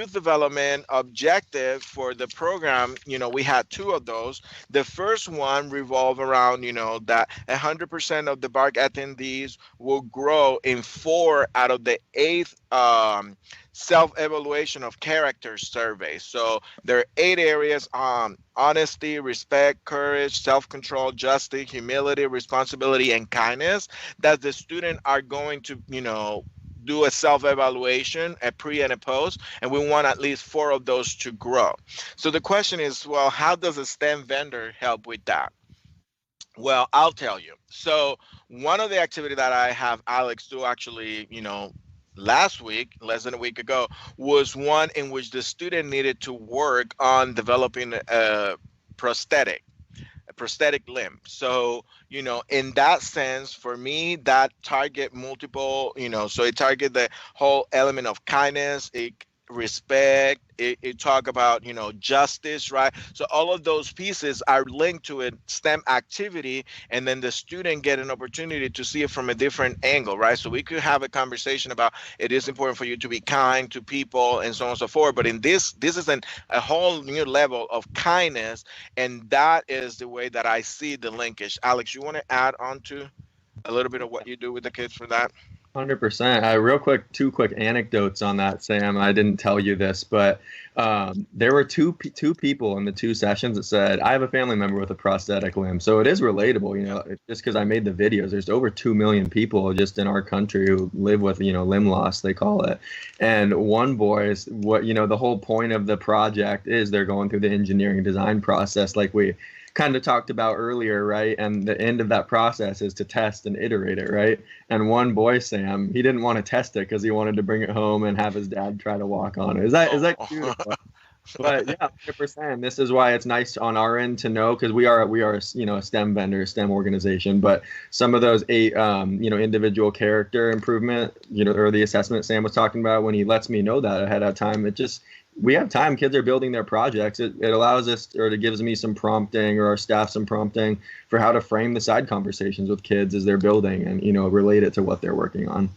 youth development objective for the program, we had two of those. The first one revolved around, that 100% of the BARC attendees will grow in 4 out of the 8 self-evaluation of character surveys. So there are 8 areas: honesty, respect, courage, self-control, justice, humility, responsibility, and kindness, that the student are going to, do a self-evaluation, a pre and a post, and we want at least 4 of those to grow. So the question is, well, how does a STEM vendor help with that? Well, I'll tell you. So one of the activity that I have Alex do, actually, last week, less than a week ago, was one in which the student needed to work on developing prosthetic a prosthetic limb. So, in that sense, for me, that target multiple, so it target the whole element of kindness, respect, it talk about, justice, right? So all of those pieces are linked to a STEM activity, and then the student get an opportunity to see it from a different angle, right? So we could have a conversation about it is important for you to be kind to people and so on and so forth. But in this is a whole new level of kindness, and that is the way that I see the linkage. Alex, you want to add on to a little bit of what you do with the kids for that? 100%. Real quick, 2 quick anecdotes on that, Sam. I didn't tell you this, but there were two people in the 2 sessions that said, I have a family member with a prosthetic limb. So it is relatable, just because I made the videos. There's over 2 million people just in our country who live with, limb loss, they call it. And one boy is the whole point of the project is they're going through the engineering design process, like we kind of talked about earlier, right? And the end of that process is to test and iterate it, right? And one boy, Sam, he didn't want to test it because he wanted to bring it home and have his dad try to walk on it. Is that cute? But yeah, 100%. This is why it's nice on our end to know, because we are a STEM vendor, STEM organization. But some of those 8 individual character improvement, or the assessment Sam was talking about, when he lets me know that ahead of time, we have time. Kids are building their projects. It allows us, or it gives me some prompting, or our staff some prompting for how to frame the side conversations with kids as they're building, and relate it to what they're working on.